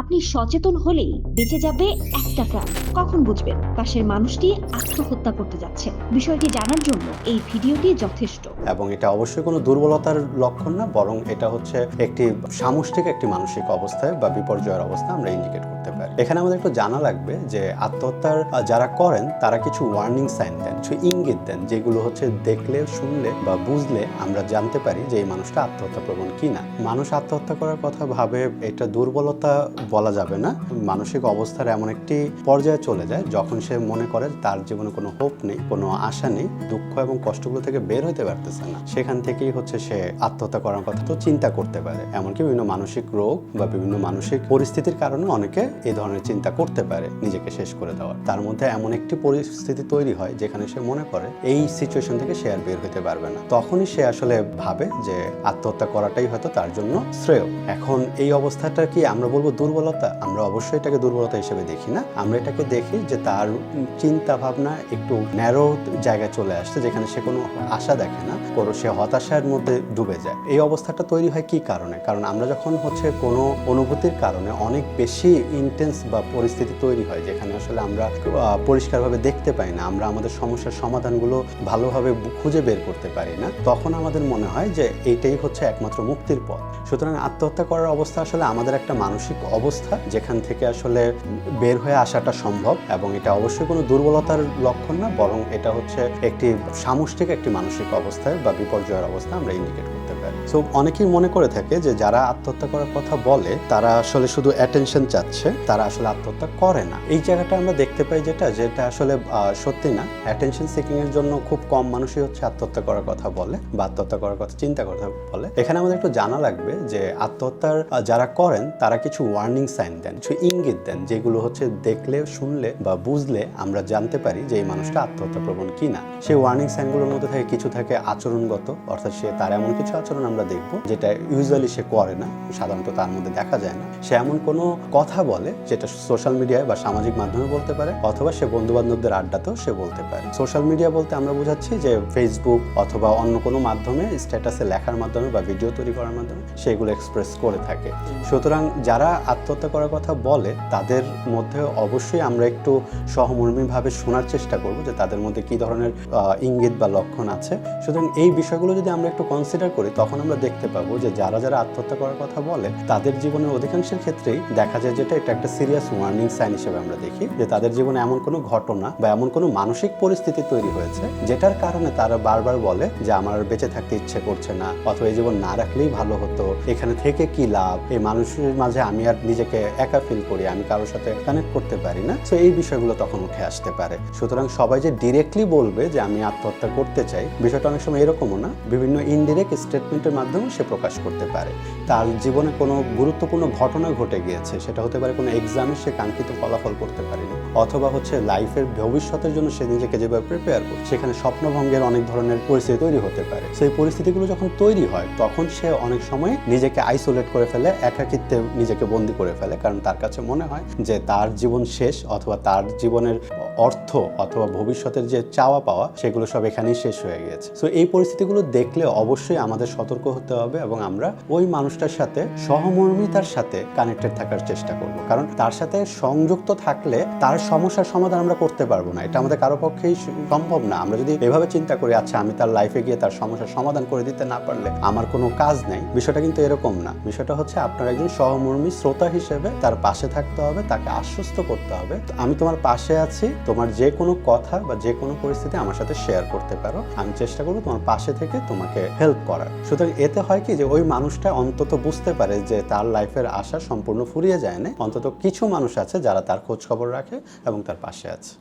আপনি সচেতন হলেই বেঁচে যাবে একটা প্রাণ। কখন বুঝবেন পাশের মানুষটি আত্মহত্যা করতে যাচ্ছে? বিষয়টি জানার জন্য এই ভিডিওটি যথেষ্ট। এবং এটা অবশ্যই কোনো দুর্বলতার লক্ষণ না, বরং এটা হচ্ছে একটি সামষ্টিক একটি মানসিক অবস্থায় বা বিপর্যয়ের অবস্থা আমরা ইন্ডিকেট করতে পারি। এখানে আমাদের একটু জানা লাগবে যে আত্মহত্যার যারা করেন তারা কিছু ওয়ার্নিং সাইন দেন, কিছু ইঙ্গিত দেন, যেগুলো হচ্ছে দেখলে, শুনলে বা বুঝলে আমরা জানতে পারি যে এই মানুষটা আত্মহত্যা প্রবণ কিনা। মানুষ আত্মহত্যা করার কথা ভাবে, এটা দুর্বলতা বলা যাবে না। মানসিক অবস্থার এমন একটি পর্যায়ে চলে যায় যখন সে মনে করে তার জীবনে কোনো হোপ নেই, কোনো আশা নেই, দুঃখ এবং কষ্টগুলো থেকে বের হতে পারতেছে না, সেখান থেকেই হচ্ছে সে আত্মহত্যা করার কথা তো চিন্তা করতে পারে। এমনকি বিভিন্ন মানসিক রোগ বা বিভিন্ন মানসিক পরিস্থিতির কারণে অনেকে এই ধরনের চিন্তা করতে পারে নিজেকে শেষ করে দেওয়ার। তার মধ্যে এমন একটি পরিস্থিতি তৈরি হয় যেখানে সে মনে করে এই সিচুয়েশন থেকে সে আর বের হতে পারবে না, তখনই সে আসলে ভাবে যে আত্মহত্যা করাটাই হয়তো তার জন্য শ্রেয়। এখন এই অবস্থাটা কি আমরা বলবো দুর্বলতা? আমরা অবশ্যই এটাকে দুর্বলতা হিসেবে দেখি না, আমরা এটাকে দেখি যে তার চিন্তা ভাবনা একটু ন্যারো জায়গায় চলে আসছে, যেখানে সে কোনো আশা দেখে না, সে হতাশার মধ্যে ডুবে যায়। এই অবস্থাটা তৈরি হয় কি কারণে? কারণ আমরা যখন হচ্ছে কোনো অনুভূতির কারণে অনেক বেশি ইন্টেন্স বা পরিস্থিতি তৈরি হয় যেখানে আসলে আমরা পরিষ্কারভাবে দেখতে পাই না, আমরা আমাদের সমস্যার সমাধানগুলো ভালোভাবে খুঁজে বের করতে পারি না, তখন আমাদের মনে হয় যে এইটাই হচ্ছে একমাত্র মুক্তির পথ। সুতরাং আত্মহত্যা করার অবস্থা আসলে আমাদের একটা মানসিক অবস্থা যেখান থেকে আসলে বের হয়ে আসাটা সম্ভব, এবং এটা অবশ্যই কোনো দুর্বলতার লক্ষণ না, বরং এটা হচ্ছে একটি সামষ্টিক একটি মানসিক অবস্থায় বা বিপর্যয়ের অবস্থা আমরা ইন্ডিকেট করতে পারি। সো অনেকেই মনে করে থাকে যে যারা আত্মহত্যা করার কথা বলে তারা আসলে শুধু অ্যাটেনশন চাচ্ছে, তারা আসলে আত্মহত্যা করে না। এই জায়গাটা আমরা দেখতে পাই যেটা আসলে সত্যি না। অ্যাটেনশন সিকিং এর জন্য খুব কম মানুষই হচ্ছে আত্মহত্যা করার কথা বলে বা আত্মহত্যা করার কথা চিন্তা কথা বলে। এখানে আমাদের একটু জানা লাগবে যে আত্মহত্যার যারা করেন তারা কিছু ওয়ার্নিং সাইন দেন, কিছু ইঙ্গিত দেন, যেগুলো হচ্ছে দেখলে, শুনলে বা বুঝলে আমরা জানতে পারি যে এই মানুষটা আত্মহত্যা প্রবণ কিনা। সেই ওয়ার্নিং সাইনগুলোর মধ্যে থাকে কিছু থাকে আচরণগত, অর্থাৎ তার এমন কিছু আচরণ আমরা দেখবো যেটা ইউজুয়ালি সে করে না, সাধারণত তার মধ্যে দেখা যায় না। সে এমন কোনো কথা বলে যেটা সোশ্যাল মিডিয়ায় বা সামাজিক মাধ্যমে বলতে পারে, অথবা সে বন্ধু বান্ধবদের আড্ডাতেও সে বলতে পারে। সোশ্যাল মিডিয়া বলতে আমরা বোঝাচ্ছি যে ফেসবুক অথবা অন্য কোনো মাধ্যমে স্ট্যাটাসে লেখার মাধ্যমে বা ভিডিও তৈরি করার মাধ্যমে সেগুলো এক্সপ্রেস করে থাকে। সুতরাং যারা আত্মহত্যা করার কথা বলে তাদের মধ্যে অবশ্যই আমরা একটু সহমর্মীভাবে শোনার চেষ্টা করব যে তাদের মধ্যে কি ধরনের ইঙ্গিত বা লক্ষণ আছে। সুতরাং এই বিষয়গুলো যদি আমরা একটু কনসিডার করি তখন আমরা দেখতে পাবো যে যারা আত্মহত্যা করার কথা বলে তাদের জীবনের অধিকাংশের ক্ষেত্রেই দেখা যায় যেটা এটা একটা সিরিয়াস ওয়ার্নিং সাইন হিসেবে আমরা দেখি, যে তাদের জীবনে এমন কোনো ঘটনা বা এমন কোনো মানসিক পরিস্থিতি তৈরি হয়েছে যেটার কারণে তারা বারবার বলে যে আমার বেঁচে থাকতে ইচ্ছে করছে না, অথবা এই জীবন না রাখলেই ভালো হতো, এখানে থেকে কি লাভ, এই মানুষের মাঝে আমি আর নিজেকে একা ফিল করি, আমি কারোর সাথে কানেক্ট করতে পারি না। তো এই বিষয়গুলো তখন উঠে আসতে পারে। সুতরাং সবাই যে ডিরেক্টলি বলবে যে আমি আত্মহত্যা করতে চাই, বিষয়টা অনেক সময় এরকমও না, বিভিন্ন ইনডিরেক্ট স্টেটমেন্টের মাধ্যমে সে প্রকাশ করতে পারে। তার জীবনে কোনো গুরুত্বপূর্ণ ঘটনা ঘটে গিয়েছে, সেটা হতে পারে কোনো এক্সামে সে কাঙ্ক্ষিত ফলাফল করতে পারেনি, অথবা হচ্ছে লাইফের ভবিষ্যতের জন্য সে নিজেকে যেভাবে প্রিপেয়ার করছে সেখানে স্বপ্নভঙ্গের অনেক ধরনের পরিস্থিতি তৈরি হতে পারে। সেই পরিস্থিতিগুলো যখন তৈরি হয় তখন সে অনেক সময় নিজেকে আইসোলেট করে ফেলে, একাকিত্বে নিজেকে বন্দী করে ফেলে, কারণ তার কাছে মনে হয় যে তার জীবন শেষ, অথবা তার জীবনের অর্থ অথবা ভবিষ্যতের যে চাওয়া পাওয়া সেগুলো সব এখানেই শেষ হয়ে গিয়েছে। সো এই পরিস্থিতিগুলো দেখলে অবশ্যই আমাদের সতর্ক হতে হবে এবং আমরা ওই মানুষটার সাথে সহমর্মিতার সাথে কানেক্টেড থাকার চেষ্টা করব, কারণ তার সাথে সংযুক্ত থাকলে তার সমস্যার সমাধান আমরা করতে পারবো না, এটা আমাদের কারো পক্ষেই সম্ভব না। আমরা যদি এভাবে চিন্তা করি আচ্ছা আমি তার লাইফে গিয়ে তার সমস্যার সমাধান করে দিতে না পারলে আমার কোনো কাজ নেই, বিষয়টা কিন্তু এরকম না। বিষয়টা হচ্ছে আপনার একজন সহমর্মী শ্রোতা হিসেবে তার পাশে থাকতে হবে, তাকে আশ্বস্ত করতে হবে আমি তোমার পাশে আছি, তোমার যে কোনো কথা বা যে কোনো পরিস্থিতি আমার সাথে শেয়ার করতে পারো, আমি চেষ্টা করবো তোমার পাশে থেকে তোমাকে হেল্প করার। সুতরাং এতে হয় কি যে ওই মানুষটা অন্তত বুঝতে পারে যে তার লাইফের আশা সম্পূর্ণ ফুরিয়ে যায় না, অন্তত কিছু মানুষ আছে যারা তার খোঁজ খবর রাখে এবং তার পাশে আছে।